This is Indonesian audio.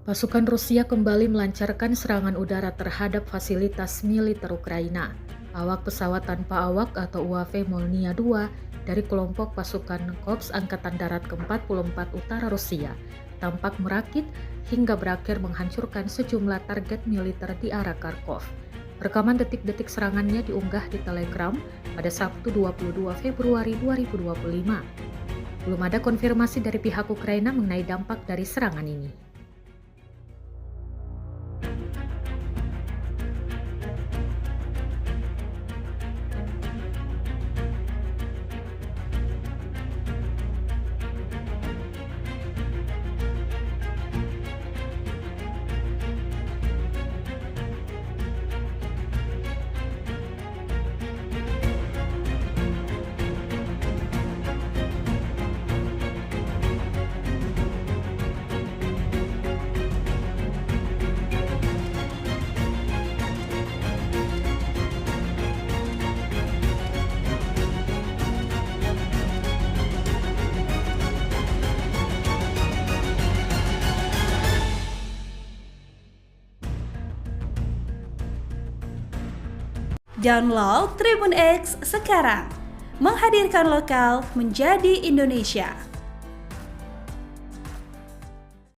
Pasukan Rusia kembali melancarkan serangan udara terhadap fasilitas militer Ukraina. Awak pesawat tanpa awak atau UAV Molnia II dari kelompok pasukan Korps Angkatan Darat ke-44 Utara Rusia tampak merakit hingga berakhir menghancurkan sejumlah target militer di arah Kharkov. Rekaman detik-detik serangannya diunggah di Telegram pada Sabtu 22 Februari 2025. Belum ada konfirmasi dari pihak Ukraina mengenai dampak dari serangan ini. Download Tribun X sekarang, menghadirkan lokal menjadi Indonesia.